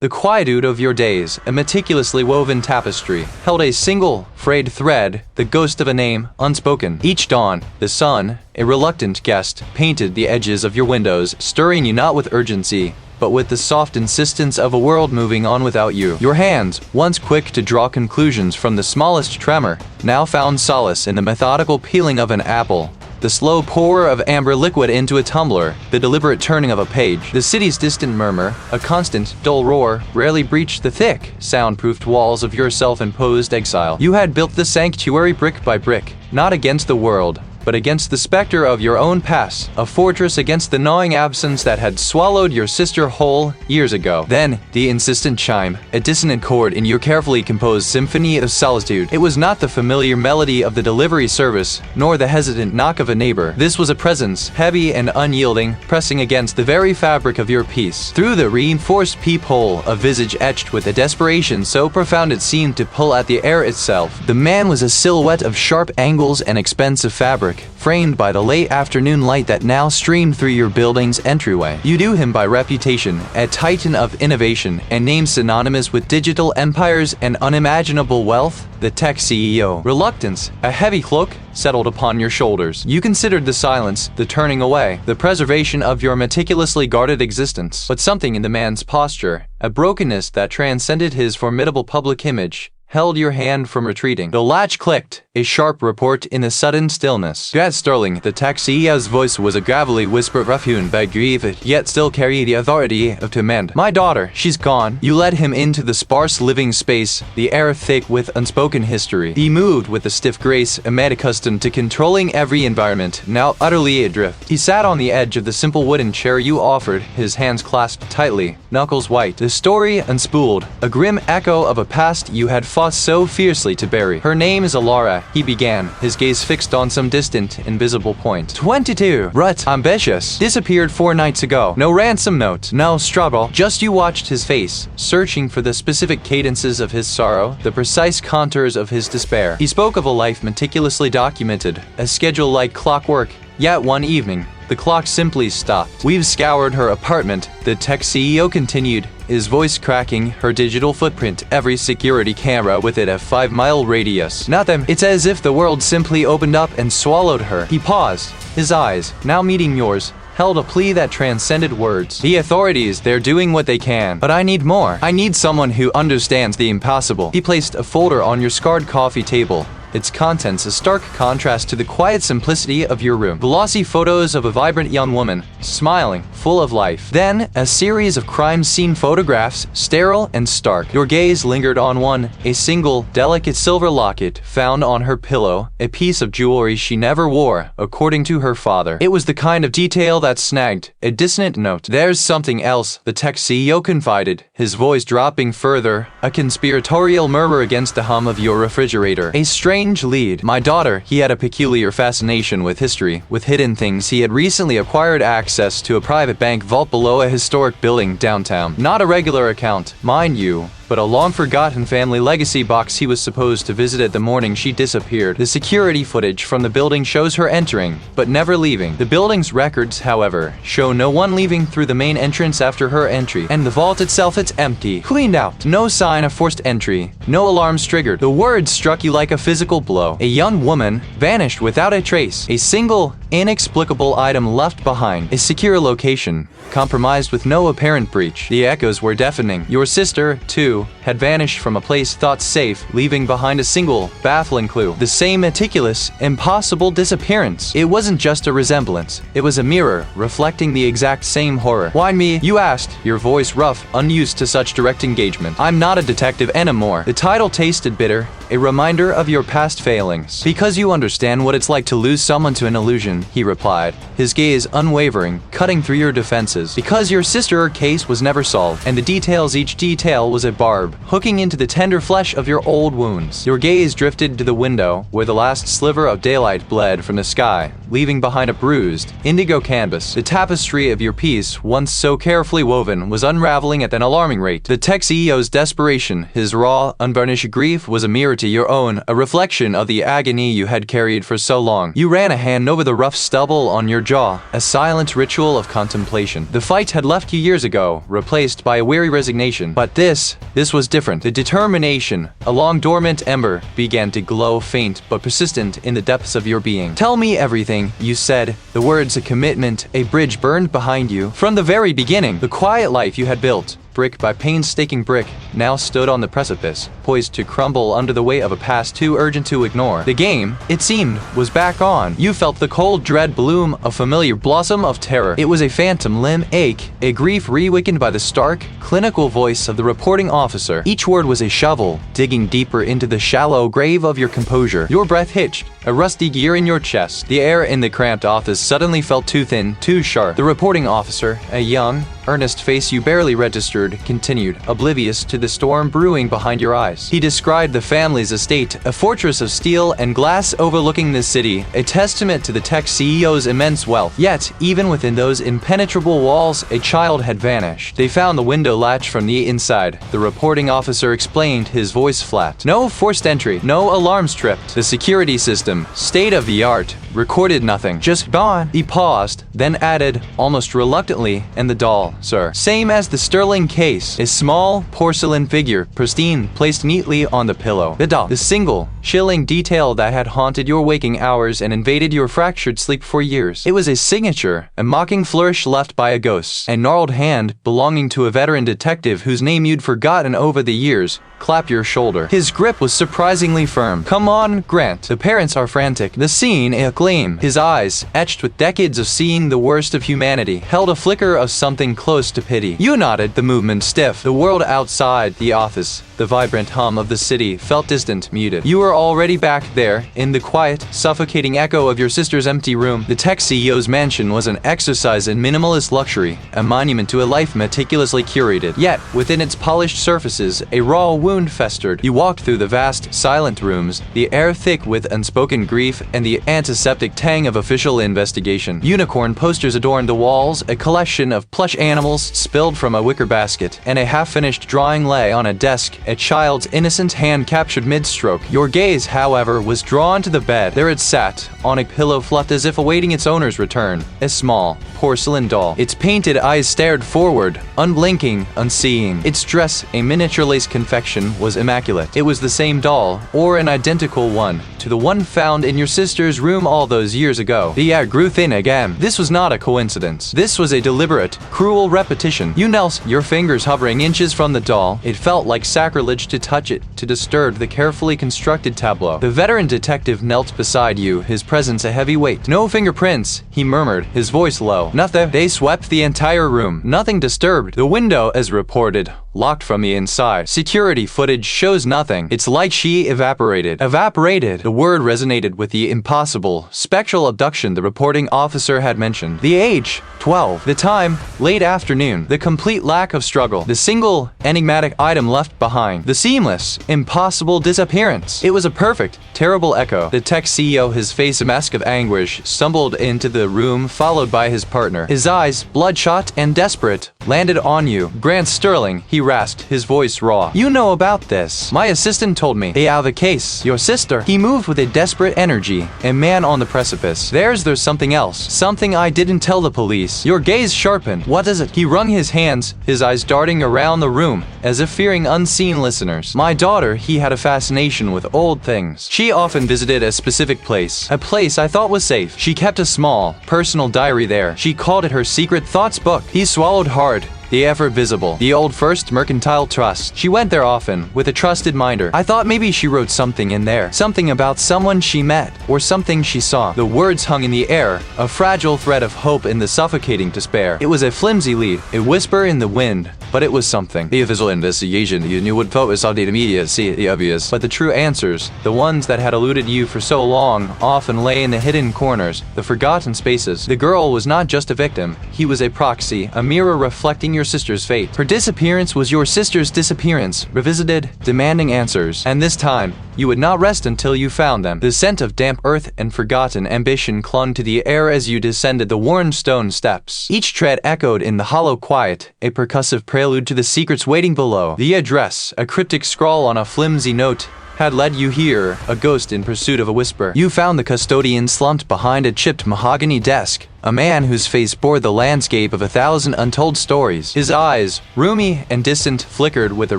The quietude of your days, a meticulously woven tapestry, held a single, frayed thread, the ghost of a name, unspoken. Each dawn, the sun, a reluctant guest, painted the edges of your windows, stirring you not with urgency, but with the soft insistence of a world moving on without you. Your hands, once quick to draw conclusions from the smallest tremor, now found solace in the methodical peeling of an apple, the slow pour of amber liquid into a tumbler, the deliberate turning of a page. The city's distant murmur, a constant, dull roar, rarely breached the thick, soundproofed walls of your self-imposed exile. You had built the sanctuary brick by brick, not against the world, but against the specter of your own past, a fortress against the gnawing absence that had swallowed your sister whole years ago. Then, the insistent chime, a dissonant chord in your carefully composed symphony of solitude. It was not the familiar melody of the delivery service, nor the hesitant knock of a neighbor. This was a presence, heavy and unyielding, pressing against the very fabric of your peace. Through the reinforced peephole, a visage etched with a desperation so profound it seemed to pull at the air itself. The man was a silhouette of sharp angles and expensive fabric, framed by the late afternoon light that now streamed through your building's entryway. You knew him by reputation, a titan of innovation, and name synonymous with digital empires and unimaginable wealth, the tech CEO. Reluctance, a heavy cloak, settled upon your shoulders. You considered the silence, the turning away, the preservation of your meticulously guarded existence. But something in the man's posture, a brokenness that transcended his formidable public image, held your hand from retreating. The latch clicked, a sharp report in the sudden stillness. Gad Sterling, the tech CEO's voice was a gravelly whisper rough-hewn by grief, yet still carried the authority of command. My daughter, she's gone. You led him into the sparse living space, the air thick with unspoken history. He moved with a stiff grace, a man accustomed to controlling every environment, now utterly adrift. He sat on the edge of the simple wooden chair you offered, his hands clasped tightly, knuckles white. The story unspooled, a grim echo of a past you had fought so fiercely to bury. Her name is Elara, he began, his gaze fixed on some distant, invisible point. 22. Rut, ambitious. Disappeared 4 nights ago. No ransom note, no struggle. Just you watched his face, searching for the specific cadences of his sorrow, the precise contours of his despair. He spoke of a life meticulously documented, a schedule like clockwork. Yet one evening, the clock simply stopped. We've scoured her apartment, the tech CEO continued, his voice cracking, her digital footprint, every security camera within a 5-mile radius. Nothing. It's as if the world simply opened up and swallowed her. He paused, his eyes, now meeting yours, held a plea that transcended words. The authorities, they're doing what they can, but I need more. I need someone who understands the impossible. He placed a folder on your scarred coffee table, its contents a stark contrast to the quiet simplicity of your room. Glossy photos of a vibrant young woman, smiling, full of life. Then, a series of crime scene photographs, sterile and stark. Your gaze lingered on one, a single, delicate silver locket found on her pillow, a piece of jewelry she never wore, according to her father. It was the kind of detail that snagged, a dissonant note. There's something else, the tech CEO confided, his voice dropping further, a conspiratorial murmur against the hum of your refrigerator. A strange lead. My daughter, he had a peculiar fascination with history, with hidden things. He had recently acquired access to a private bank vault below a historic building downtown. Not a regular account, mind you, but a long-forgotten family legacy box he was supposed to visit at the morning she disappeared. The security footage from the building shows her entering, but never leaving. The building's records, however, show no one leaving through the main entrance after her entry, and the vault itself, it's empty. Cleaned out. No sign of forced entry. No alarms triggered. The words struck you like a physical blow. A young woman vanished without a trace. A single, inexplicable item left behind. A secure location, compromised with no apparent breach. The echoes were deafening. Your sister, too, had vanished from a place thought safe, leaving behind a single, baffling clue. The same meticulous, impossible disappearance. It wasn't just a resemblance. It was a mirror, reflecting the exact same horror. Why me? You asked, your voice rough, unused to such direct engagement. I'm not a detective anymore. The title tasted bitter, a reminder of your past failings. Because you understand what it's like to lose someone to an illusion, he replied, his gaze unwavering, cutting through your defenses. Because your sister case was never solved, and the details, each detail was a barb, hooking into the tender flesh of your old wounds. Your gaze drifted to the window, where the last sliver of daylight bled from the sky, leaving behind a bruised, indigo canvas. The tapestry of your piece, once so carefully woven, was unraveling at an alarming rate. The tech CEO's desperation, his raw, unvarnished grief, was a mirror to your own, a reflection of the agony you had carried for so long. You ran a hand over the rough stubble on your jaw, a silent ritual of contemplation. The fight had left you years ago, replaced by a weary resignation. But this was different. The determination, a long dormant ember, began to glow faint but persistent in the depths of your being. Tell me everything, you said, the words a commitment, a bridge burned behind you. From the very beginning, the quiet life you had built, brick by painstaking brick, now stood on the precipice, poised to crumble under the weight of a past too urgent to ignore. The game, it seemed, was back on. You felt the cold dread bloom a familiar blossom of terror. It was a phantom limb ache, a grief reawakened by the stark, clinical voice of the reporting officer. Each word was a shovel, digging deeper into the shallow grave of your composure. Your breath hitched, a rusty gear in your chest. The air in the cramped office suddenly felt too thin, too sharp. The reporting officer, a young, earnest face you barely registered, continued, oblivious to the storm brewing behind your eyes. He described the family's estate, a fortress of steel and glass overlooking the city, a testament to the tech CEO's immense wealth. Yet, even within those impenetrable walls, a child had vanished. They found the window latch from the inside. The reporting officer explained, his voice flat. No forced entry, no alarms tripped. The security system, state of the art, recorded nothing. Just gone. He paused, then added, almost reluctantly, and the doll, sir. Same as the sterling case, a small porcelain figure, pristine, placed neatly on the pillow. The doll, the single, chilling detail that had haunted your waking hours and invaded your fractured sleep for years. It was a signature, a mocking flourish left by a ghost. A gnarled hand, belonging to a veteran detective whose name you'd forgotten over the years, clapped your shoulder. His grip was surprisingly firm. Come on, Grant. The parents are frantic. The scene a gleam. His eyes, etched with decades of seeing the worst of humanity, held a flicker of something close to pity. You nodded, the movement stiff. The world outside the office, the vibrant hum of the city, felt distant, muted. You were already back there, in the quiet, suffocating echo of your sister's empty room. The tech CEO's mansion was an exercise in minimalist luxury, a monument to a life meticulously curated. Yet, within its polished surfaces, a raw wound festered. You walked through the vast, silent rooms, the air thick with unspoken grief and the antiseptic tang of official investigation. Unicorn posters adorned the walls, a collection of plush animals spilled from a wicker basket, and a half-finished drawing lay on a desk, a child's innocent hand captured mid-stroke. Your gaze, however, was drawn to the bed. There it sat, on a pillow fluffed as if awaiting its owner's return, a small, porcelain doll. Its painted eyes stared forward, unblinking, unseeing. Its dress, a miniature lace confection, was immaculate. It was the same doll, or an identical one, to the one found in your sister's room all those years ago. The air grew thin again. This was not a coincidence. This was a deliberate, cruel repetition. You knelt, your fingers hovering inches from the doll. It felt like sacrilege to touch it, to disturb the carefully constructed tableau. The veteran detective knelt beside you, his presence a heavy weight. No fingerprints, he murmured, his voice low. Nothing. They swept the entire room. Nothing disturbed. The window, as reported, locked from the inside. Security footage shows nothing. It's like she evaporated. Evaporated. The word resonated with the impossible, spectral abduction the reporting officer had mentioned. The age, 12. The time, late afternoon. The complete lack of struggle. The single, enigmatic item left behind. The seamless, impossible disappearance. It was a perfect, terrible echo. The tech CEO, his face a mask of anguish, stumbled into the room, followed by his partner. His eyes, bloodshot and desperate, landed on you. Grant Sterling, he rasped, his voice raw. You know about this. My assistant told me. They have a case. Your sister. He moved with a desperate energy. A man on the precipice. There's something else. Something I didn't tell the police. Your gaze sharpened. What is it? He wrung his hands, his eyes darting around the room, as if fearing unseen listeners. My daughter, he had a fascination with old things. She often visited a specific place. A place I thought was safe. She kept a small, personal diary there. She called it her secret thoughts book. He swallowed hard. The effort visible. The old First Mercantile Trust. She went there often, with a trusted minder. I thought maybe she wrote something in there. Something about someone she met, or something she saw. The words hung in the air, a fragile thread of hope in the suffocating despair. It was a flimsy lead, a whisper in the wind, but it was something. The official investigation you knew would focus on the immediacy, the obvious. But the true answers, the ones that had eluded you for so long, often lay in the hidden corners, the forgotten spaces. The girl was not just a victim. He was a proxy, a mirror reflecting your sister's fate. Her disappearance was your sister's disappearance, revisited, demanding answers. And this time, you would not rest until you found them. The scent of damp earth and forgotten ambition clung to the air as you descended the worn stone steps. Each tread echoed in the hollow quiet, a percussive prelude to the secrets waiting below. The address, a cryptic scrawl on a flimsy note, had led you here, a ghost in pursuit of a whisper. You found the custodian slumped behind a chipped mahogany desk, a man whose face bore the landscape of 1,000 untold stories. His eyes, roomy and distant, flickered with a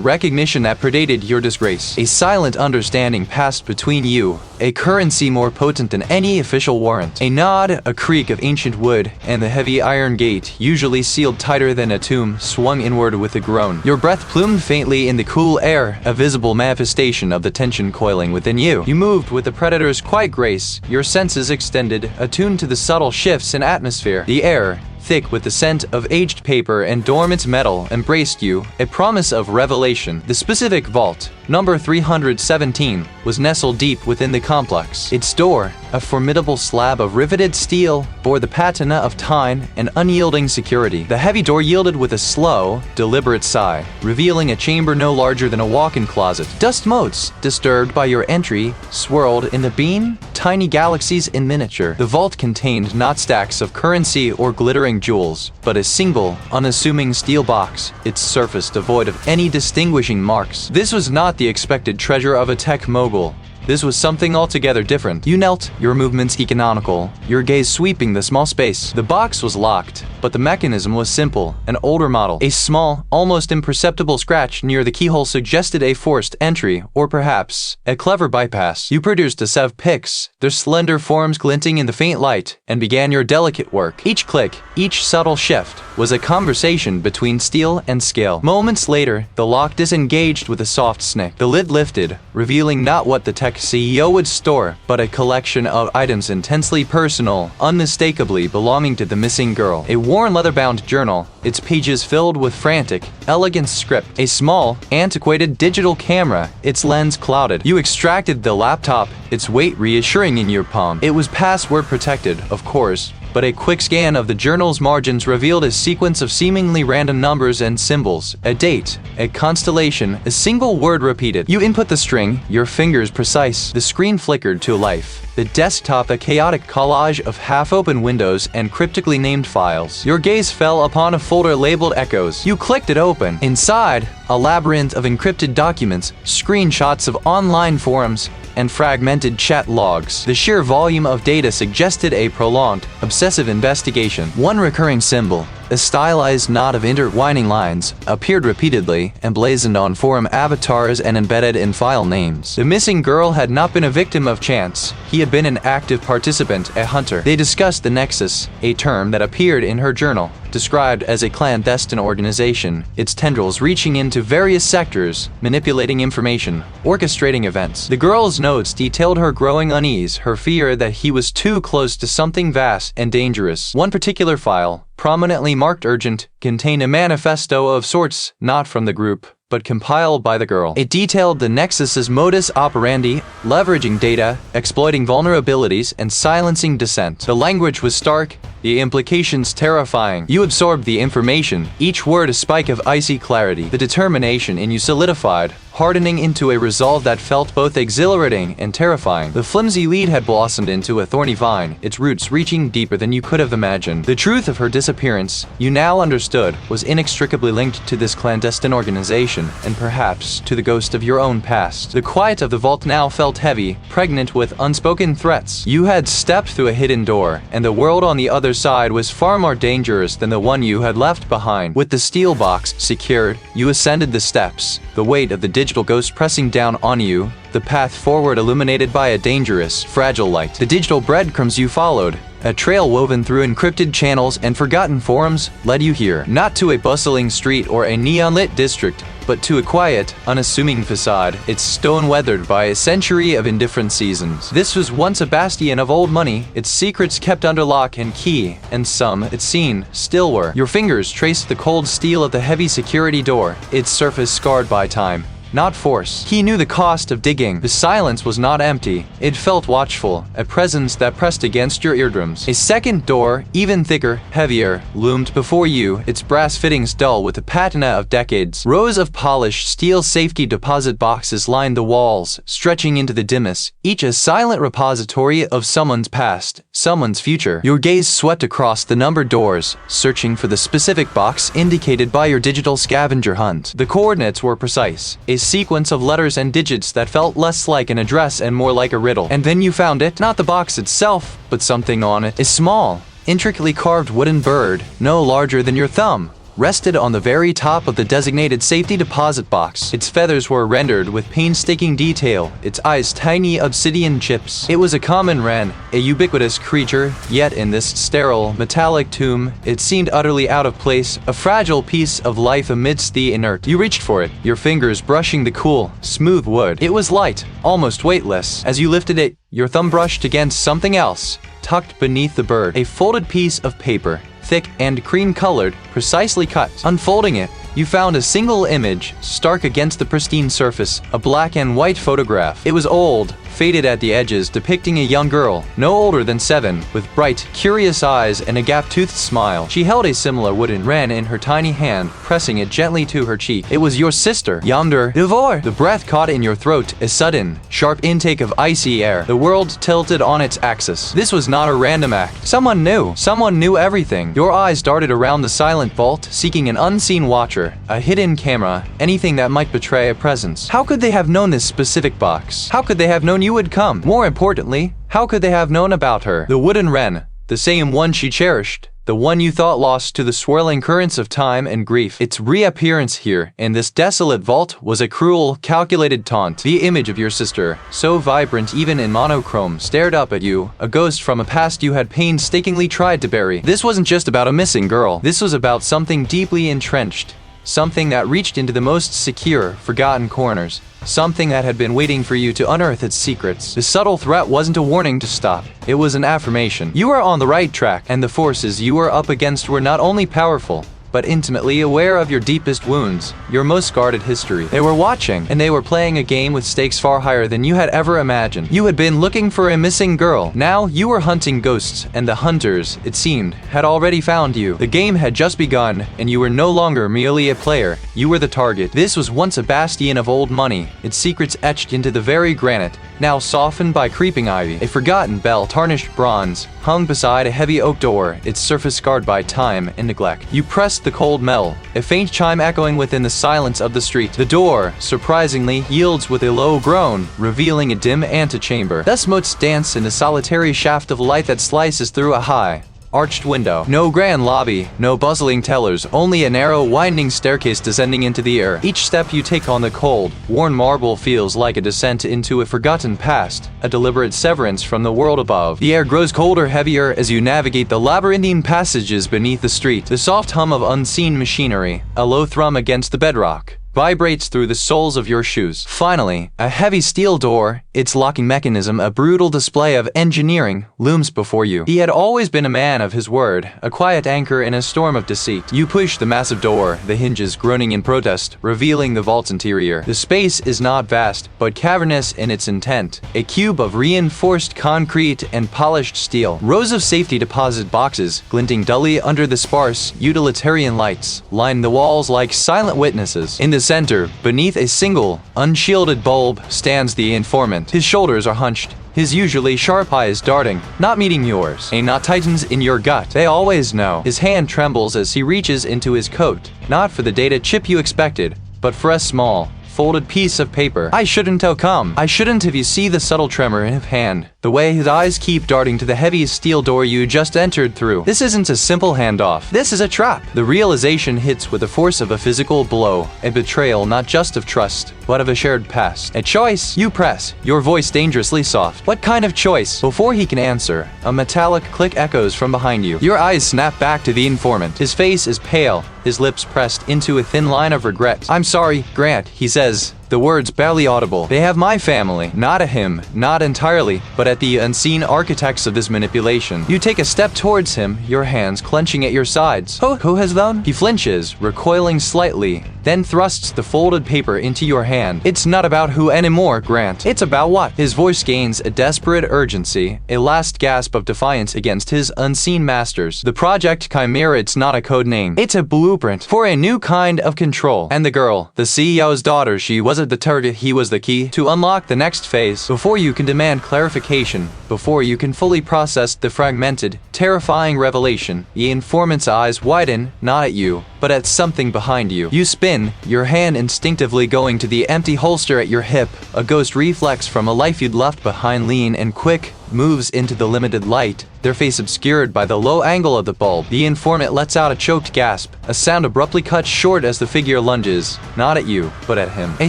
recognition that predated your disgrace. A silent understanding passed between you, a currency more potent than any official warrant. A nod, a creak of ancient wood, and the heavy iron gate, usually sealed tighter than a tomb, swung inward with a groan. Your breath plumed faintly in the cool air, a visible manifestation of the tension coiling within you. You moved with the predator's quiet grace, your senses extended, attuned to the subtle shifts in atmosphere. The air, thick with the scent of aged paper and dormant metal, embraced you, a promise of revelation. The specific vault, number 317, was nestled deep within the complex. Its door, a formidable slab of riveted steel, bore the patina of time and unyielding security. The heavy door yielded with a slow, deliberate sigh, revealing a chamber no larger than a walk-in closet. Dust motes, disturbed by your entry, swirled in the beam, tiny galaxies in miniature. The vault contained not stacks of currency or glittering jewels, but a single, unassuming steel box, its surface devoid of any distinguishing marks. This was not the expected treasure of a tech mogul. This was something altogether different. You knelt, your movements economical, your gaze sweeping the small space. The box was locked, but the mechanism was simple, an older model. A small, almost imperceptible scratch near the keyhole suggested a forced entry, or perhaps a clever bypass. You produced a set of picks, their slender forms glinting in the faint light, and began your delicate work. Each click, each subtle shift, was a conversation between steel and scale. Moments later, the lock disengaged with a soft snick. The lid lifted, revealing not what the tech CEO would store, but a collection of items intensely personal, unmistakably belonging to the missing girl. A worn leather-bound journal, its pages filled with frantic, elegant script. A small, antiquated digital camera, its lens clouded. You extracted the laptop, its weight reassuring in your palm. It was password protected, of course, but a quick scan of the journal's margins revealed a sequence of seemingly random numbers and symbols, a date, a constellation, a single word repeated. You input the string, your fingers precise. The screen flickered to life. The desktop a chaotic collage of half-open windows and cryptically named files. Your gaze fell upon a folder labeled Echoes. You clicked it open. Inside, a labyrinth of encrypted documents, screenshots of online forums, and fragmented chat logs. The sheer volume of data suggested a prolonged, obsessive investigation. One recurring symbol, a stylized knot of intertwining lines, appeared repeatedly, emblazoned on forum avatars and embedded in file names. The missing girl had not been a victim of chance. He had been an active participant, a hunter. They discussed the Nexus, a term that appeared in her journal, described as a clandestine organization, its tendrils reaching into various sectors, manipulating information, orchestrating events. The girl's notes detailed her growing unease, her fear that he was too close to something vast and dangerous. One particular file, prominently marked urgent, contained a manifesto of sorts, not from the group, but compiled by the girl. It detailed the Nexus's modus operandi, leveraging data, exploiting vulnerabilities, and silencing dissent. The language was stark, the implications terrifying. You absorbed the information, each word a spike of icy clarity. The determination in you solidified, hardening into a resolve that felt both exhilarating and terrifying. The flimsy lead had blossomed into a thorny vine, its roots reaching deeper than you could have imagined. The truth of her disappearance, you now understood, was inextricably linked to this clandestine organization, and perhaps to the ghost of your own past. The quiet of the vault now felt heavy, pregnant with unspoken threats. You had stepped through a hidden door, and the world on the other side was far more dangerous than the one you had left behind. With the steel box secured, you ascended the steps, the weight of the digital ghost pressing down on you, the path forward illuminated by a dangerous, fragile light. The digital breadcrumbs you followed, a trail woven through encrypted channels and forgotten forums, led you here. Not to a bustling street or a neon-lit district, but to a quiet, unassuming facade, its stone weathered by a century of indifferent seasons. This was once a bastion of old money, its secrets kept under lock and key, and some, it seemed, still were. Your fingers traced the cold steel of the heavy security door, its surface scarred by time, not force. He knew the cost of digging. The silence was not empty. It felt watchful, a presence that pressed against your eardrums. A second door, even thicker, heavier, loomed before you, its brass fittings dull with the patina of decades. Rows of polished steel safety deposit boxes lined the walls, stretching into the dimness, each a silent repository of someone's past, someone's future. Your gaze swept across the numbered doors, searching for the specific box indicated by your digital scavenger hunt. The coordinates were precise. A sequence of letters and digits that felt less like an address and more like a riddle. And then you found it, not the box itself, but something on it. A small, intricately carved wooden bird, no larger than your thumb, rested on the very top of the designated safety deposit box. Its feathers were rendered with painstaking detail, its eyes tiny obsidian chips. It was a common wren, a ubiquitous creature, yet in this sterile, metallic tomb, it seemed utterly out of place, a fragile piece of life amidst the inert. You reached for it, your fingers brushing the cool, smooth wood. It was light, almost weightless. As you lifted it, your thumb brushed against something else, tucked beneath the bird, a folded piece of paper, thick and cream-colored, precisely cut. Unfolding it, you found a single image, stark against the pristine surface, a black and white photograph. It was old, faded at the edges, depicting a young girl, no older than 7, with bright, curious eyes and a gap-toothed smile. She held a similar wooden wren in her tiny hand, pressing it gently to her cheek. It was your sister, yonder. Devor! The breath caught in your throat, a sudden, sharp intake of icy air. The world tilted on its axis. This was not a random act. Someone knew everything. Your eyes darted around the silent vault, seeking an unseen watcher, a hidden camera, anything that might betray a presence. How could they have known this specific box? How could they have known you would come? More importantly, how could they have known about her? The wooden wren, the same one she cherished, the one you thought lost to the swirling currents of time and grief. Its reappearance here, in this desolate vault, was a cruel, calculated taunt. The image of your sister, so vibrant even in monochrome, stared up at you, a ghost from a past you had painstakingly tried to bury. This wasn't just about a missing girl. This was about something deeply entrenched. Something that reached into the most secure, forgotten corners. Something that had been waiting for you to unearth its secrets. The subtle threat wasn't a warning to stop. It was an affirmation. You were on the right track, and the forces you were up against were not only powerful, but intimately aware of your deepest wounds, your most guarded history. They were watching, and they were playing a game with stakes far higher than you had ever imagined. You had been looking for a missing girl. Now you were hunting ghosts, and the hunters, it seemed, had already found you. The game had just begun, and you were no longer merely a player. You were the target. This was once a bastion of old money, its secrets etched into the very granite, now softened by creeping ivy. A forgotten bell, tarnished bronze, hung beside a heavy oak door, its surface scarred by time and neglect. You pressed the cold metal, a faint chime echoing within the silence of the street. The door, surprisingly, yields with a low groan, revealing a dim antechamber. Thus motes dance in the solitary shaft of light that slices through a high, arched window. No grand lobby, no bustling tellers, only a narrow, winding staircase descending into the air. Each step you take on the cold, worn marble feels like a descent into a forgotten past, a deliberate severance from the world above. The air grows colder, heavier as you navigate the labyrinthine passages beneath the street. The soft hum of unseen machinery, a low thrum against the bedrock, vibrates through the soles of your shoes. Finally, a heavy steel door, its locking mechanism a brutal display of engineering, looms before you. He had always been a man of his word, a quiet anchor in a storm of deceit. You push the massive door, the hinges groaning in protest, revealing the vault's interior. The space is not vast, but cavernous in its intent. A cube of reinforced concrete and polished steel. Rows of safety deposit boxes, glinting dully under the sparse, utilitarian lights, line the walls like silent witnesses. In the center, beneath a single, unshielded bulb, stands the informant. His shoulders are hunched, his usually sharp eyes darting, not meeting yours. A knot tightens in your gut. They always know. His hand trembles as he reaches into his coat, not for the data chip you expected, but for a small, folded piece of paper. I shouldn't have come. I shouldn't have. You see the subtle tremor in his hand, the way his eyes keep darting to the heavy steel door you just entered through. This isn't a simple handoff. This is a trap. The realization hits with the force of a physical blow, a betrayal not just of trust, but of a shared past. A choice. You press, your voice dangerously soft. What kind of choice? Before he can answer, a metallic click echoes from behind you. Your eyes snap back to the informant. His face is pale, his lips pressed into a thin line of regret. I'm sorry, Grant, he says, the words barely audible. They have my family. Not a him, not entirely, but at the unseen architects of this manipulation. You take a step towards him, your hands clenching at your sides. Who has done? He flinches, recoiling slightly, then thrusts the folded paper into your hand. It's not about who anymore, Grant. It's about what? His voice gains a desperate urgency, a last gasp of defiance against his unseen masters. The Project Chimera, it's not a code name. It's a blueprint for a new kind of control. And the girl, the CEO's daughter, she wasn't the target, he was the key to unlock the next phase. Before you can demand clarification, before you can fully process the fragmented, terrifying revelation, the informant's eyes widen, not at you, but but at something behind you. You spin, your hand instinctively going to the empty holster at your hip, a ghost reflex from a life you'd left behind. Lean and quick moves into the limited light, their face obscured by the low angle of the bulb. The informant lets out a choked gasp, a sound abruptly cut short as the figure lunges, not at you, but at him. A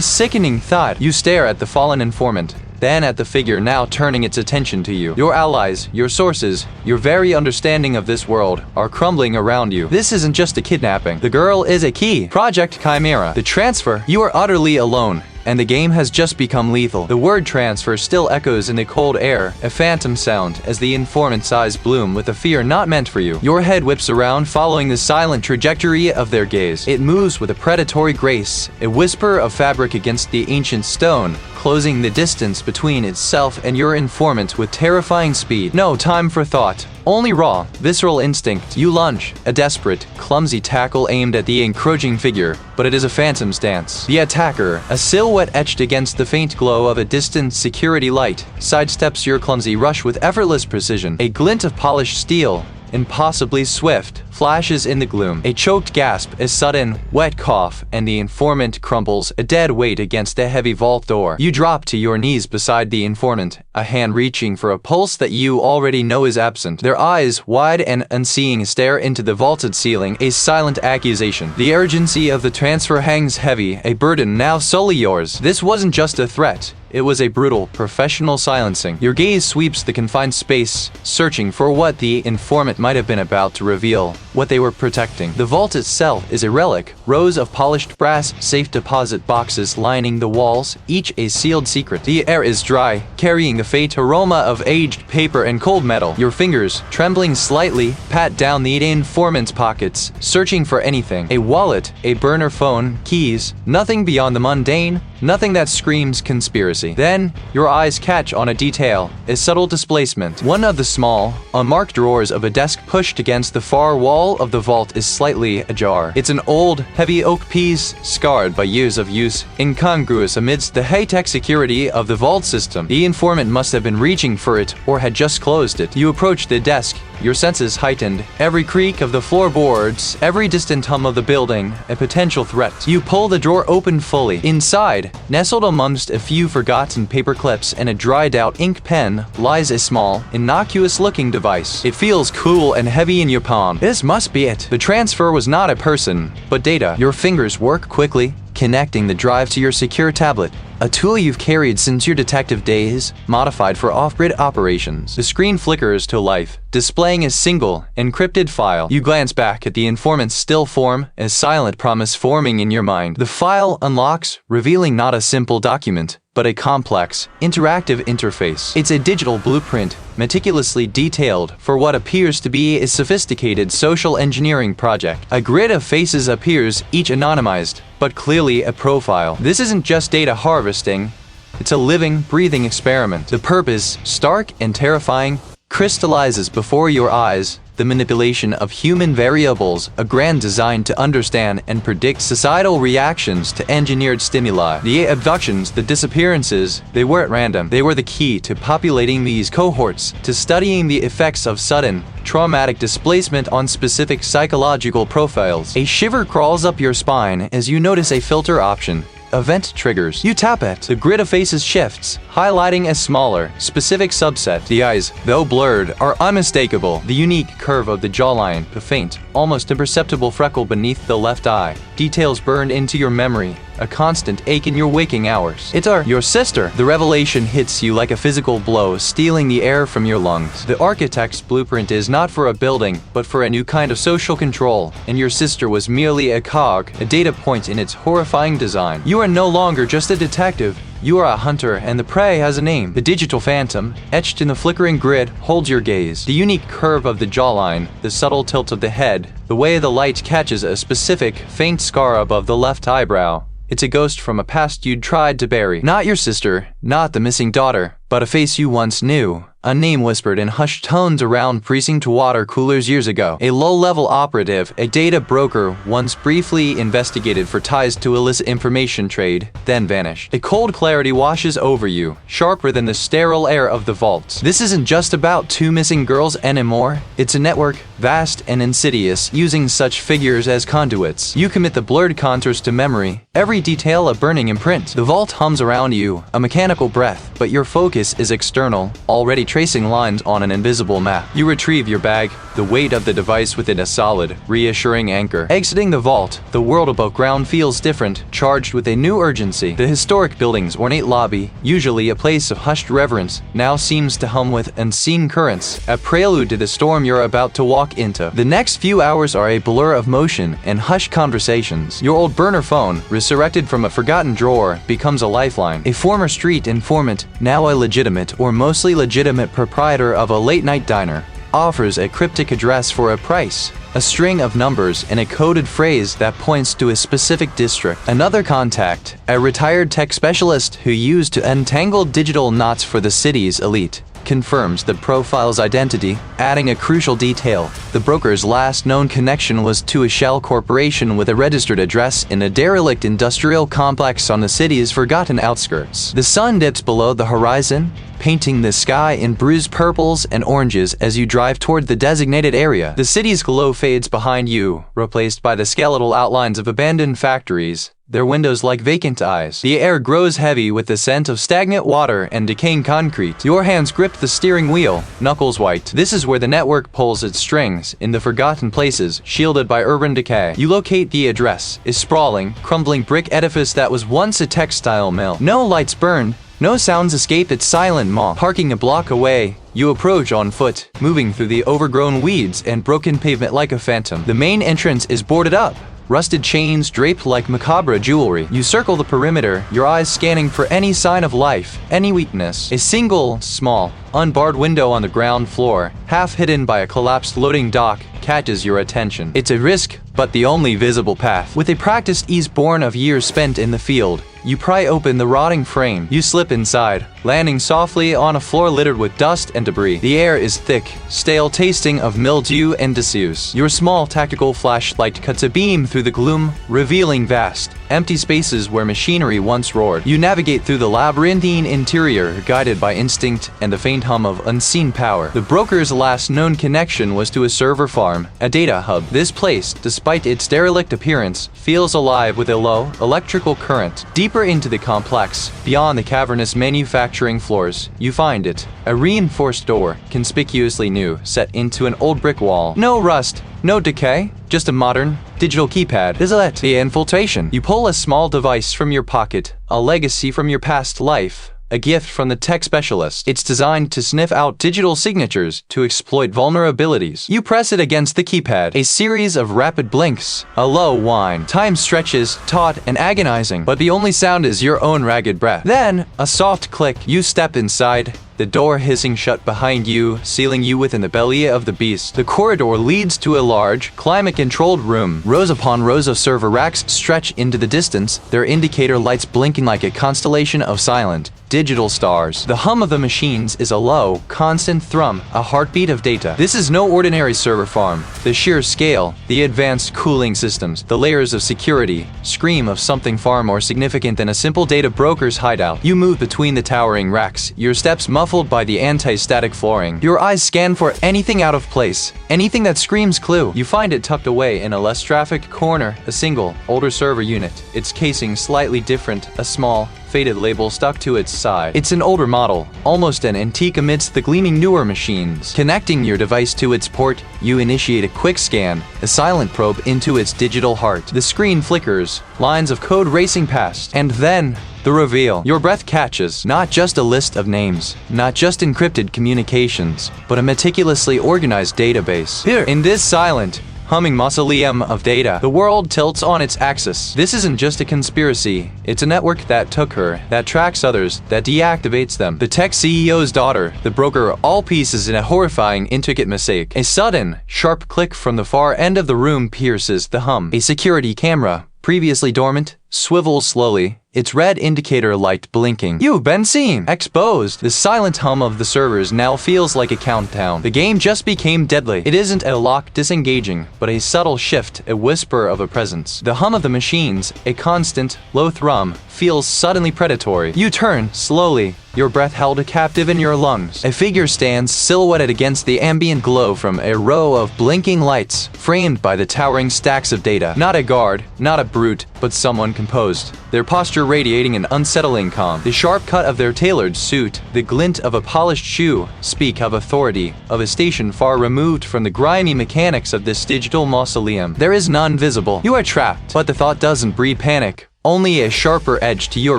sickening thought. You stare at the fallen informant, then at the figure now turning its attention to you. Your allies, your sources, your very understanding of this world are crumbling around you. This isn't just a kidnapping. The girl is a key. Project Chimera. The transfer. You are utterly alone, and the game has just become lethal. The word transfer still echoes in the cold air, a phantom sound, as the informant's eyes bloom with a fear not meant for you. Your head whips around, following the silent trajectory of their gaze. It moves with a predatory grace, a whisper of fabric against the ancient stone, closing the distance between itself and your informant with terrifying speed. No time for thought. Only raw, visceral instinct. You lunge, a desperate, clumsy tackle aimed at the encroaching figure, but it is a phantom's dance. The attacker, a silhouette etched against the faint glow of a distant security light, sidesteps your clumsy rush with effortless precision. A glint of polished steel, impossibly swift, flashes in the gloom. A choked gasp, a sudden, wet cough, and the informant crumbles, a dead weight against the heavy vault door. You drop to your knees beside the informant, a hand reaching for a pulse that you already know is absent. Their eyes, wide and unseeing, stare into the vaulted ceiling, a silent accusation. The urgency of the transfer hangs heavy, a burden now solely yours. This wasn't just a threat. It was a brutal, professional silencing. Your gaze sweeps the confined space, searching for what the informant might have been about to reveal, what they were protecting. The vault itself is a relic, rows of polished brass safe deposit boxes lining the walls, each a sealed secret. The air is dry, carrying the faint aroma of aged paper and cold metal. Your fingers, trembling slightly, pat down the informant's pockets, searching for anything. A wallet, a burner phone, keys, nothing beyond the mundane, nothing that screams conspiracy. Then, your eyes catch on a detail, a subtle displacement. One of the small, unmarked drawers of a desk pushed against the far wall of the vault is slightly ajar. It's an old, heavy oak piece, scarred by years of use, incongruous amidst the high-tech security of the vault system. The informant must have been reaching for it, or had just closed it. You approach the desk, your senses heightened, every creak of the floorboards, every distant hum of the building, a potential threat. You pull the drawer open fully. Inside, nestled amongst a few forgotten paper clips and a dried-out ink pen, lies a small, innocuous-looking device. It feels cool and heavy in your palm. This must be it. The transfer was not a person, but data. Your fingers work quickly, connecting the drive to your secure tablet, a tool you've carried since your detective days, modified for off-grid operations. The screen flickers to life, displaying a single, encrypted file. You glance back at the informant's still form, a silent promise forming in your mind. The file unlocks, revealing not a simple document, but a complex, interactive interface. It's a digital blueprint, meticulously detailed for what appears to be a sophisticated social engineering project. A grid of faces appears, each anonymized, but clearly a profile. This isn't just data harvesting, it's a living, breathing experiment. The purpose, stark and terrifying, crystallizes before your eyes. The manipulation of human variables, a grand design to understand and predict societal reactions to engineered stimuli. The abductions, the disappearances, they weren't random. They were the key to populating these cohorts, to studying the effects of sudden, traumatic displacement on specific psychological profiles. A shiver crawls up your spine as you notice a filter option. Event triggers. You tap it. The grid of faces shifts, highlighting a smaller, specific subset. The eyes, though blurred, are unmistakable. The unique curve of the jawline, the faint, almost imperceptible freckle beneath the left eye. Details burned into your memory, a constant ache in your waking hours. It's your sister. The revelation hits you like a physical blow, stealing the air from your lungs. The architect's blueprint is not for a building, but for a new kind of social control, and your sister was merely a cog, a data point in its horrifying design. You are no longer just a detective. You are a hunter, and the prey has a name. The digital phantom, etched in the flickering grid, holds your gaze. The unique curve of the jawline, the subtle tilt of the head, the way the light catches a specific, faint scar above the left eyebrow. It's a ghost from a past you'd tried to bury. Not your sister, not the missing daughter, but a face you once knew. A name whispered in hushed tones around precinct water coolers years ago. A low-level operative, a data broker, once briefly investigated for ties to illicit information trade, then vanished. A cold clarity washes over you, sharper than the sterile air of the vaults. This isn't just about two missing girls anymore. It's a network, vast and insidious, using such figures as conduits. You commit the blurred contours to memory, every detail a burning imprint. The vault hums around you, a mechanical breath, but your focus is external, already tracing lines on an invisible map. You retrieve your bag, the weight of the device within a solid, reassuring anchor. Exiting the vault, the world above ground feels different, charged with a new urgency. The historic building's ornate lobby, usually a place of hushed reverence, now seems to hum with unseen currents, a prelude to the storm you're about to walk into. The next few hours are a blur of motion and hushed conversations. Your old burner phone, resurrected from a forgotten drawer, becomes a lifeline. A former street informant, now a legitimate or mostly legitimate proprietor of a late-night diner, offers a cryptic address for a price, a string of numbers and a coded phrase that points to a specific district. Another contact, a retired tech specialist who used to untangle digital knots for the city's elite, confirms the profile's identity, adding a crucial detail. The broker's last known connection was to a shell corporation with a registered address in a derelict industrial complex on the city's forgotten outskirts. The sun dips below the horizon, painting the sky in bruised purples and oranges as you drive toward the designated area. The city's glow fades behind you, replaced by the skeletal outlines of abandoned factories, their windows like vacant eyes. The air grows heavy with the scent of stagnant water and decaying concrete. Your hands grip the steering wheel, knuckles white. This is where the network pulls its strings, in the forgotten places, shielded by urban decay. You locate the address, a sprawling, crumbling brick edifice that was once a textile mill. No lights burned, no sounds escape its silent maw. Parking a block away, you approach on foot, moving through the overgrown weeds and broken pavement like a phantom. The main entrance is boarded up, rusted chains draped like macabre jewelry. You circle the perimeter, your eyes scanning for any sign of life, any weakness. A single, small, unbarred window on the ground floor, half hidden by a collapsed loading dock, catches your attention. It's a risk, but the only visible path. With a practiced ease born of years spent in the field, you pry open the rotting frame. You slip inside, landing softly on a floor littered with dust and debris. The air is thick, stale, tasting of mildew and disuse. Your small tactical flashlight cuts a beam through the gloom, revealing vast, empty spaces where machinery once roared. You navigate through the labyrinthine interior, guided by instinct and the faint hum of unseen power. The broker's last known connection was to a server farm, a data hub. This place, despite its derelict appearance, feels alive with a low, electrical current. Deeper into the complex, beyond the cavernous manufacturing floors, you find it. A reinforced door, conspicuously new, set into an old brick wall. No rust, no decay, just a modern, digital keypad. Is the infiltration. You pull a small device from your pocket, a legacy from your past life. A gift from the tech specialist. It's designed to sniff out digital signatures to exploit vulnerabilities. You press it against the keypad. A series of rapid blinks. A low whine. Time stretches, taut and agonizing, but the only sound is your own ragged breath. Then, a soft click. You step inside, the door hissing shut behind you, sealing you within the belly of the beast. The corridor leads to a large, climate-controlled room. Rows upon rows of server racks stretch into the distance, their indicator lights blinking like a constellation of silent, digital stars. The hum of the machines is a low, constant thrum, a heartbeat of data. This is no ordinary server farm. The sheer scale, the advanced cooling systems, the layers of security, scream of something far more significant than a simple data broker's hideout. You move between the towering racks, your steps muffled by the anti-static flooring. Your eyes scan for anything out of place, anything that screams clue. You find it tucked away in a less trafficked corner, a single, older server unit, its casing slightly different, a small, faded label stuck to its side. It's an older model, almost an antique amidst the gleaming newer machines. Connecting your device to its port, you initiate a quick scan, a silent probe into its digital heart. The screen flickers, lines of code racing past, and then the reveal. Your breath catches. Not just a list of names, not just encrypted communications, but a meticulously organized database. Here, in this silent, humming mausoleum of data, the world tilts on its axis. This isn't just a conspiracy, it's a network that took her, that tracks others, that deactivates them. The tech CEO's daughter, the broker, all pieces in a horrifying, intricate mosaic. A sudden, sharp click from the far end of the room pierces the hum. A security camera, previously dormant, swivels slowly, its red indicator light blinking. You've been seen! Exposed. The silent hum of the servers now feels like a countdown. The game just became deadly. It isn't a lock disengaging, but a subtle shift, a whisper of a presence. The hum of the machines, a constant, low thrum, feels suddenly predatory. You turn, slowly, your breath held captive in your lungs. A figure stands silhouetted against the ambient glow from a row of blinking lights, framed by the towering stacks of data. Not a guard, not a brute, but someone composed. Their posture radiating an unsettling calm. The sharp cut of their tailored suit, the glint of a polished shoe, speak of authority, of a station far removed from the grimy mechanics of this digital mausoleum. There is none visible. You are trapped, but the thought doesn't breed panic. Only a sharper edge to your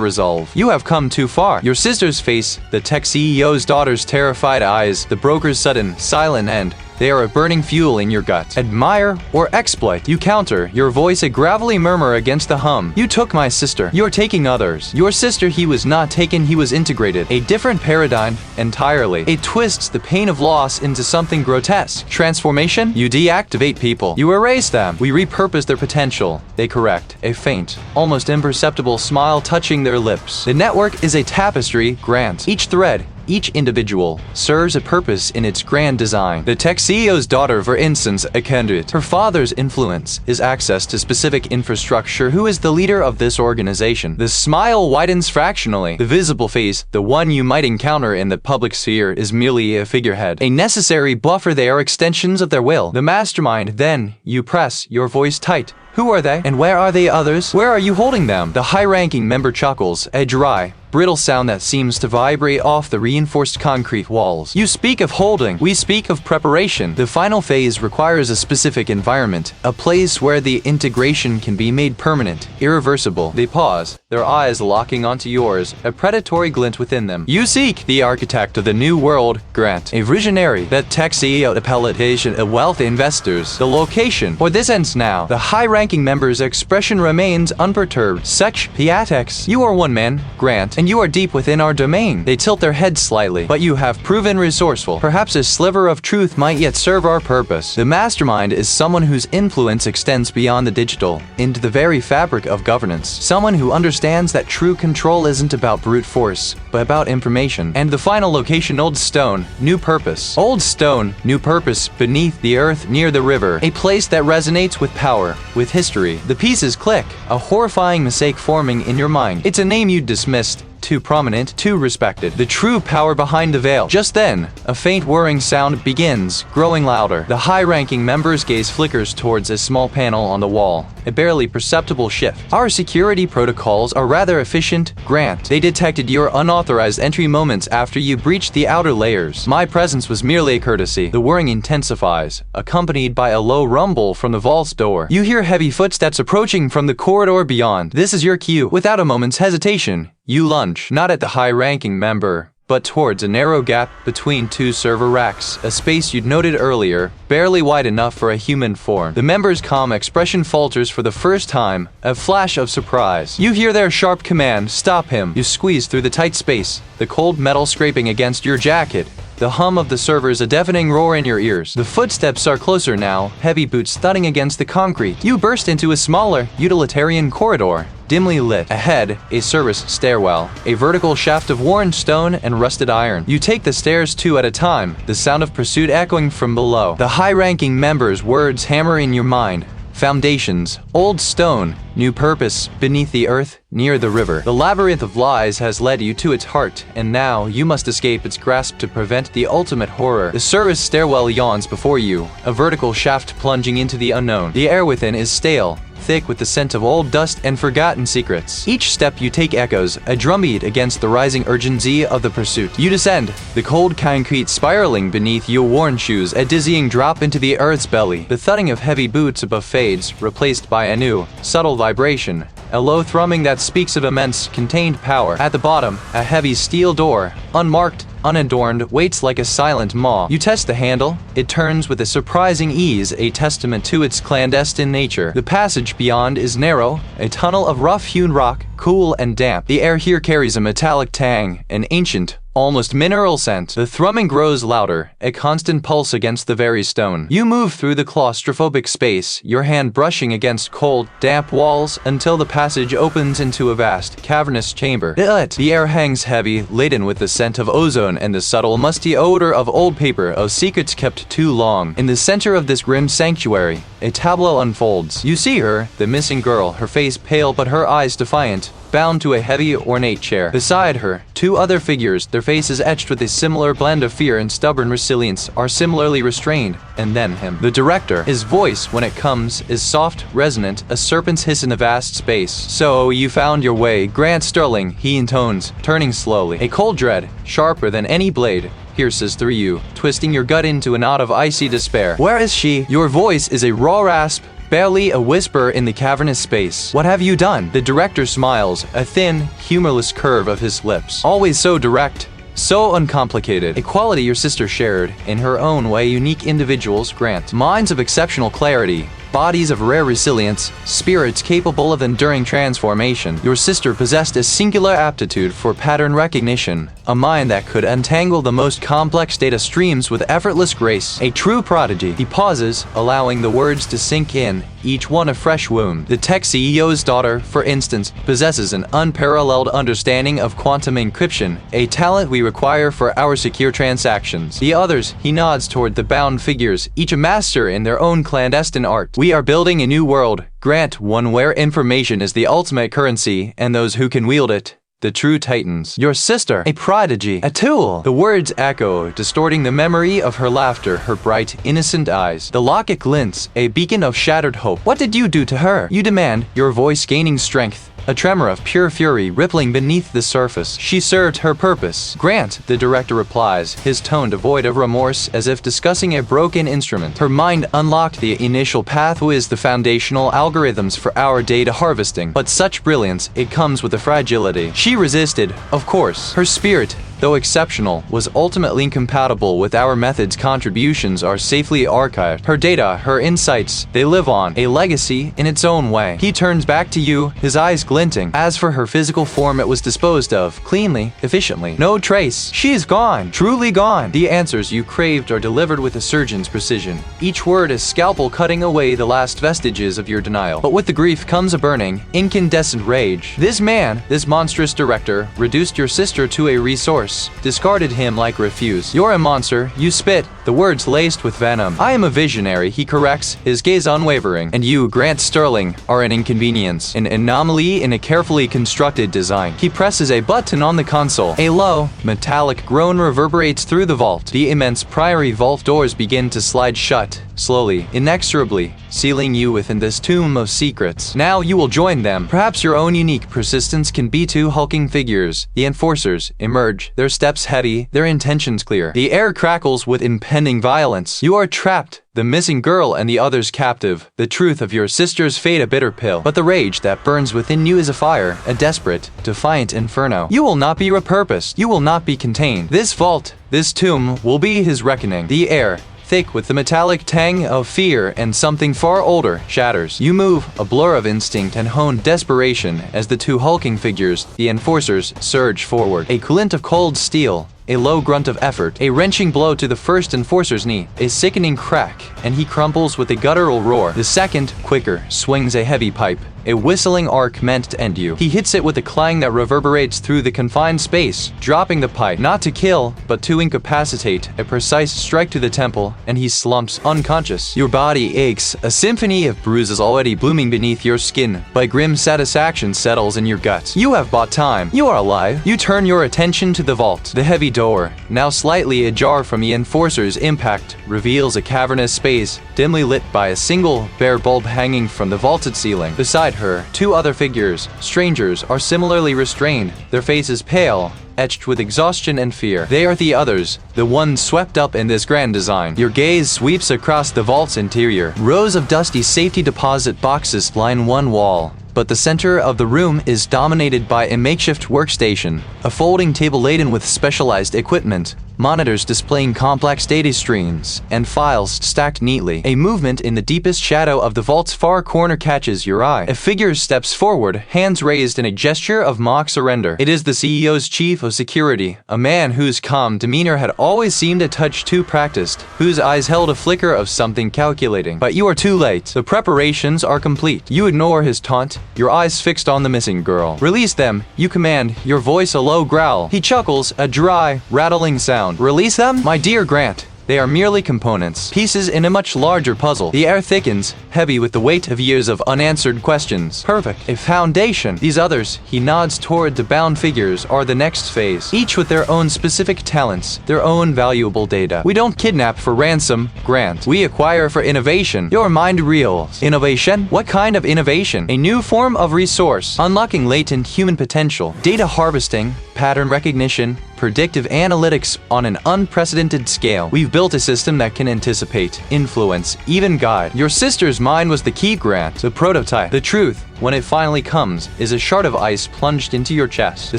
resolve. You have come too far. Your sister's face, the tech CEO's daughter's terrified eyes, the broker's sudden, silent end. They are a burning fuel in your gut. Admire or exploit. You counter, your voice a gravelly murmur against the hum. You took my sister. You're taking others. Your sister, he was not taken, he was integrated. A different paradigm, entirely. It twists the pain of loss into something grotesque. Transformation? You deactivate people. You erase them. We repurpose their potential. They correct. A faint, almost imperceptible smile touching their lips. The network is a tapestry, grant. Each thread, each individual, serves a purpose in its grand design. The tech CEO's daughter, for instance, a conduit. Her father's influence is access to specific infrastructure. Who is the leader of this organization? The smile widens fractionally. The visible face, the one you might encounter in the public sphere, is merely a figurehead. A necessary buffer. They are extensions of their will. The mastermind, then, you press your voice tight. Who are they? And where are the others? Where are you holding them? The high-ranking member chuckles, a dry, brittle sound that seems to vibrate off the reinforced concrete walls. You speak of holding. We speak of preparation. The final phase requires a specific environment, a place where the integration can be made permanent, irreversible. They pause, their eyes locking onto yours, a predatory glint within them. You seek the architect of the new world, Grant, a visionary, that tech CEO, the palliation of wealth investors. The location, for this ends now. The high-ranking member's expression remains unperturbed. Such Piatex. You are one man, Grant, and you are deep within our domain. They tilt their heads slightly, but you have proven resourceful. Perhaps a sliver of truth might yet serve our purpose. The mastermind is someone whose influence extends beyond the digital, into the very fabric of governance. Someone who understands that true control isn't about brute force, but about information. And the final location, Old Stone, New Purpose. Old Stone, New Purpose, beneath the earth, near the river. A place that resonates with power, with history. The pieces click, a horrifying mistake forming in your mind. It's a name you dismissed. Too prominent, too respected. The true power behind the veil. Just then, a faint whirring sound begins, growing louder. The high-ranking member's gaze flickers towards a small panel on the wall, a barely perceptible shift. Our security protocols are rather efficient, Grant. They detected your unauthorized entry moments after you breached the outer layers. My presence was merely a courtesy. The whirring intensifies, accompanied by a low rumble from the vault's door. You hear heavy footsteps approaching from the corridor beyond. This is your cue. Without a moment's hesitation, you lunge, not at the high-ranking member, but towards a narrow gap between two server racks, a space you'd noted earlier, barely wide enough for a human form. The member's calm expression falters for the first time, a flash of surprise. You hear their sharp command, stop him. You squeeze through the tight space, the cold metal scraping against your jacket. The hum of the servers, a deafening roar in your ears. The footsteps are closer now, heavy boots thudding against the concrete. You burst into a smaller, utilitarian corridor, dimly lit. Ahead, a service stairwell, a vertical shaft of worn stone and rusted iron. You take the stairs two at a time, the sound of pursuit echoing from below. The high-ranking member's words hammer in your mind. Foundations, old stone, new purpose, beneath the earth, near the river. The labyrinth of lies has led you to its heart, and now you must escape its grasp to prevent the ultimate horror. The service stairwell yawns before you, a vertical shaft plunging into the unknown. The air within is stale, thick with the scent of old dust and forgotten secrets. Each step you take echoes, a drumbeat against the rising urgency of the pursuit. You descend, the cold concrete spiraling beneath your worn shoes, a dizzying drop into the earth's belly. The thudding of heavy boots above fades, replaced by a new, subtle vibration, a low thrumming that speaks of immense, contained power. At the bottom, a heavy steel door, unmarked, unadorned, waits like a silent maw. You test the handle. It turns with a surprising ease, a testament to its clandestine nature. The passage beyond is narrow, a tunnel of rough-hewn rock, cool and damp. The air here carries a metallic tang, an ancient, almost mineral scent. The thrumming grows louder, a constant pulse against the very stone. You move through the claustrophobic space, your hand brushing against cold, damp walls until the passage opens into a vast, cavernous chamber. The air hangs heavy, laden with the scent of ozone and the subtle, musty odor of old paper, of secrets kept too long. In the center of this grim sanctuary, a tableau unfolds. You see her, the missing girl, her face pale but her eyes defiant, bound to a heavy, ornate chair. Beside her, two other figures, their faces etched with a similar blend of fear and stubborn resilience, are similarly restrained. And then him. The director. His voice, when it comes, is soft, resonant, a serpent's hiss in a vast space. "So, you found your way, Grant Sterling," he intones, turning slowly. A cold dread, sharper than any blade, pierces through you, twisting your gut into a knot of icy despair. "Where is she?" Your voice is a raw rasp, barely a whisper in the cavernous space. "What have you done?" The director smiles, a thin, humorless curve of his lips. Always so direct, so uncomplicated. A quality your sister shared, in her own way unique individuals, Grant. Minds of exceptional clarity, bodies of rare resilience, spirits capable of enduring transformation. Your sister possessed a singular aptitude for pattern recognition, a mind that could untangle the most complex data streams with effortless grace. A true prodigy. He pauses, allowing the words to sink in, each one a fresh wound. The tech CEO's daughter, for instance, possesses an unparalleled understanding of quantum encryption, a talent we require for our secure transactions. The others, he nods toward the bound figures, each a master in their own clandestine art. We are building a new world, Grant, one where information is the ultimate currency, and those who can wield it, the true titans. Your sister, a prodigy, a tool. The words echo, distorting the memory of her laughter, her bright, innocent eyes. The locket glints, a beacon of shattered hope. "What did you do to her?" You demand, your voice gaining strength, a tremor of pure fury rippling beneath the surface. "She served her purpose." "Grant," the director replies, his tone devoid of remorse, as if discussing a broken instrument. "Her mind unlocked the initial pathways, the foundational algorithms for our data harvesting. But such brilliance, it comes with a fragility. She resisted, of course. Her spirit, though exceptional, was ultimately incompatible with our methods. Contributions are safely archived. Her data, her insights, they live on, a legacy in its own way." He turns back to you, his eyes glinting. "As for her physical form, it was disposed of, cleanly, efficiently. No trace. She is gone, truly gone." The answers you craved are delivered with a surgeon's precision, each word a scalpel cutting away the last vestiges of your denial. But with the grief comes a burning, incandescent rage. This man, this monstrous director, reduced your sister to a resource, discarded him like refuse. "You're a monster," you spit, the words laced with venom. "I am a visionary," he corrects, his gaze unwavering. "And you, Grant Sterling, are an inconvenience, an anomaly in a carefully constructed design." He presses a button on the console. A low, metallic groan reverberates through the vault. The immense priory vault doors begin to slide shut, slowly, inexorably, sealing you within this tomb of secrets. Now you will join them. Perhaps your own unique persistence can be two hulking figures. The enforcers emerge, their steps heavy, their intentions clear. The air crackles with impending violence. You are trapped, the missing girl and the others captive. The truth of your sister's fate a bitter pill. But the rage that burns within you is a fire, a desperate, defiant inferno. You will not be repurposed. You will not be contained. This vault, this tomb, will be his reckoning. The air, thick with the metallic tang of fear and something far older, shatters. You move, a blur of instinct and honed desperation, as the two hulking figures, the enforcers, surge forward. A glint of cold steel, a low grunt of effort, a wrenching blow to the first enforcer's knee, a sickening crack, and he crumples with a guttural roar. The second, quicker, swings a heavy pipe, a whistling arc meant to end you. He hits it with a clang that reverberates through the confined space, dropping the pipe, not to kill, but to incapacitate, a precise strike to the temple, and he slumps unconscious. Your body aches, a symphony of bruises already blooming beneath your skin, but grim satisfaction settles in your guts. You have bought time. You are alive. You turn your attention to the vault. The heavy door, now slightly ajar from the enforcer's impact, reveals a cavernous space, dimly lit by a single, bare bulb hanging from the vaulted ceiling. Beside her, two other figures, strangers, are similarly restrained, their faces pale, etched with exhaustion and fear. They are the others, the ones swept up in this grand design. Your gaze sweeps across the vault's interior. Rows of dusty safety deposit boxes line one wall, but the center of the room is dominated by a makeshift workstation, a folding table laden with specialized equipment, monitors displaying complex data streams, and files stacked neatly. A movement in the deepest shadow of the vault's far corner catches your eye. A figure steps forward, hands raised in a gesture of mock surrender. It is the CEO's chief of security, a man whose calm demeanor had always seemed a touch too practiced, whose eyes held a flicker of something calculating. But you are too late. The preparations are complete. You ignore his taunt, your eyes fixed on the missing girl. Release them, you command, your voice a low growl. He chuckles, a dry, rattling sound. Release them? My dear Grant. They are merely components, pieces in a much larger puzzle. The air thickens, heavy with the weight of years of unanswered questions. Perfect. A foundation. These others, he nods toward the bound figures, are the next phase, each with their own specific talents, their own valuable data. We don't kidnap for ransom, Grant. We acquire for innovation. Your mind reels. Innovation? What kind of innovation? A new form of resource, unlocking latent human potential. Data harvesting, pattern recognition, predictive analytics on an unprecedented scale. We've built a system that can anticipate, influence, even guide. Your sister's mind was the key, Grant, the prototype. The truth, when it finally comes, is a shard of ice plunged into your chest. The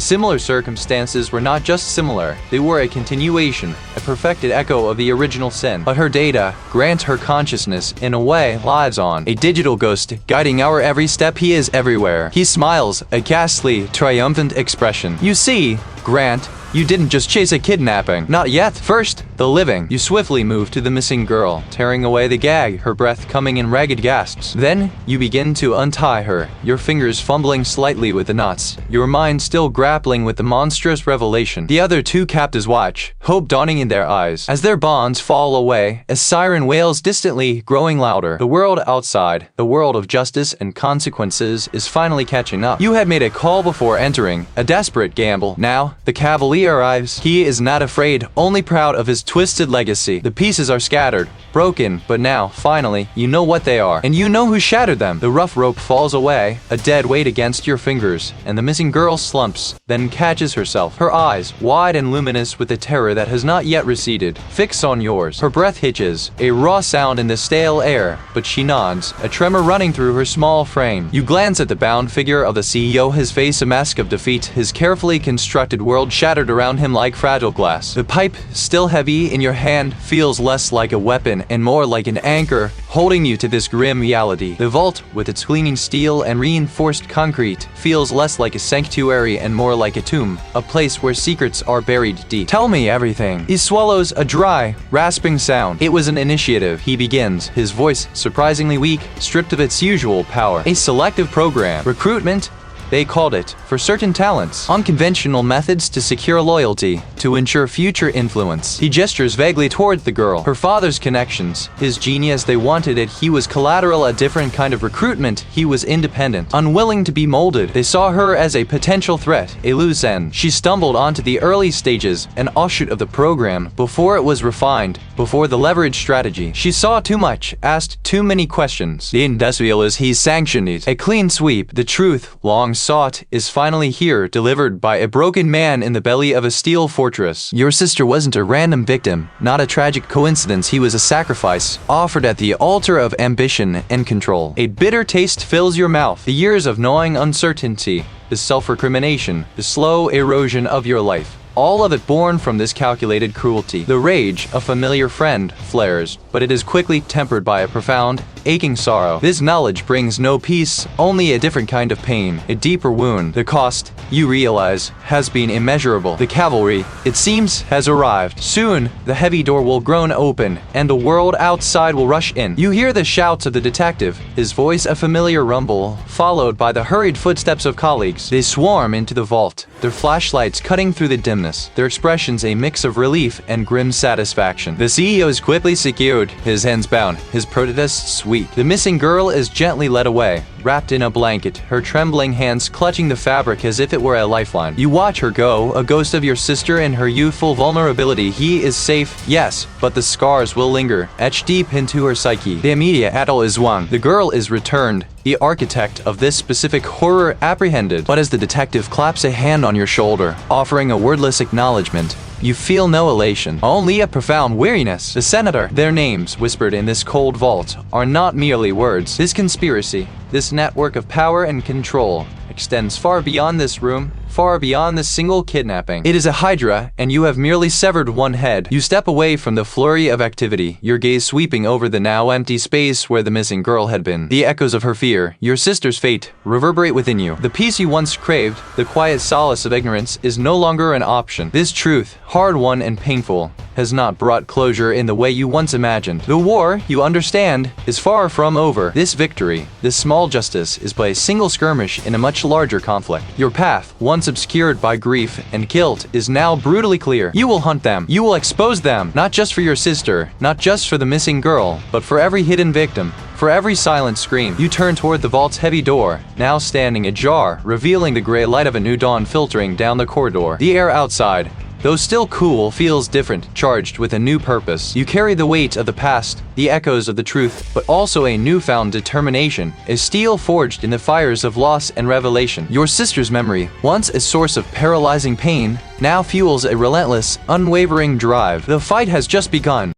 similar circumstances were not just similar, they were a continuation, a perfected echo of the original sin. But her data, Grant, her consciousness, in a way, lives on. A digital ghost, guiding our every step. He is everywhere. He smiles, a ghastly, triumphant expression. You see, Grant, you didn't just chase a kidnapping. Not yet. First, the living. You swiftly move to the missing girl, tearing away the gag, her breath coming in ragged gasps. Then, you begin to untie her, your fingers fumbling slightly with the knots, your mind still grappling with the monstrous revelation. The other two captives watch, hope dawning in their eyes. As their bonds fall away, a siren wails distantly, growing louder. The world outside, the world of justice and consequences, is finally catching up. You had made a call before entering, a desperate gamble. Now, the cavalier arrives. He is not afraid, only proud of his twisted legacy. The pieces are scattered, broken, but now, finally, you know what they are. And you know who shattered them. The rough rope falls away, a dead weight against your fingers, and the missing girl slumps, then catches herself. Her eyes, wide and luminous with the terror that has not yet receded, fix on yours. Her breath hitches, a raw sound in the stale air, but she nods, a tremor running through her small frame. You glance at the bound figure of the CEO, his face a mask of defeat, his carefully constructed world shattered around him like fragile glass. The pipe, still heavy in your hand, feels less like a weapon and more like an anchor, holding you to this grim reality. The vault, with its gleaming steel and reinforced concrete, feels less like a sanctuary and more like a tomb, a place where secrets are buried deep. Tell me everything. He swallows a dry, rasping sound. It was an initiative. He begins, his voice surprisingly weak, stripped of its usual power. A selective program. Recruitment, they called it, for certain talents. Unconventional methods to secure loyalty, to ensure future influence. He gestures vaguely toward the girl. Her father's connections, his genius, they wanted it. He was collateral, a different kind of recruitment. He was independent, unwilling to be molded. They saw her as a potential threat, a loose end. She stumbled onto the early stages, an offshoot of the program, before it was refined, before the leverage strategy. She saw too much, asked too many questions. The industrial is he sanctioned it. A clean sweep. The truth, long sought, is finally here, delivered by a broken man in the belly of a steel fortress. Your sister wasn't a random victim, not a tragic coincidence. He was a sacrifice, offered at the altar of ambition and control. A bitter taste fills your mouth. The years of gnawing uncertainty, the self-recrimination, the slow erosion of your life. All of it born from this calculated cruelty. The rage, a familiar friend, flares, but it is quickly tempered by a profound, aching sorrow. This knowledge brings no peace, only a different kind of pain, a deeper wound. The cost, you realize, has been immeasurable. The cavalry, it seems, has arrived. Soon, the heavy door will groan open, and the world outside will rush in. You hear the shouts of the detective, his voice a familiar rumble, followed by the hurried footsteps of colleagues. They swarm into the vault, their flashlights cutting through the dimness, their expressions a mix of relief and grim satisfaction. The CEO is quickly secured, his hands bound, his protests weak. The missing girl is gently led away, wrapped in a blanket, her trembling hands clutching the fabric as if it were a lifeline. You watch her go, a ghost of your sister in her youthful vulnerability. He is safe, yes, but the scars will linger, etched deep into her psyche. The immediate battle is won. The girl is returned, the architect of this specific horror apprehended. But as the detective claps a hand on your shoulder, offering a wordless acknowledgement, you feel no elation, only a profound weariness. The senator, their names, whispered in this cold vault, are not merely words. This conspiracy, this network of power and control, extends far beyond this room, far beyond the single kidnapping. It is a hydra, and you have merely severed one head. You step away from the flurry of activity, your gaze sweeping over the now empty space where the missing girl had been. The echoes of her fear, your sister's fate, reverberate within you. The peace you once craved, the quiet solace of ignorance, is no longer an option. This truth, hard-won and painful, has not brought closure in the way you once imagined. The war, you understand, is far from over. This victory, this small justice, is but a single skirmish in a much larger conflict. Your path, once obscured by grief and guilt, is now brutally clear. You will hunt them. You will expose them, not just for your sister, not just for the missing girl, but for every hidden victim. For every silent scream. You turn toward the vault's heavy door, now standing ajar, revealing the gray light of a new dawn filtering down the corridor. The air outside, though still cool, feels different, charged with a new purpose. You carry the weight of the past, the echoes of the truth, but also a newfound determination, a steel forged in the fires of loss and revelation. Your sister's memory, once a source of paralyzing pain, now fuels a relentless, unwavering drive. The fight has just begun.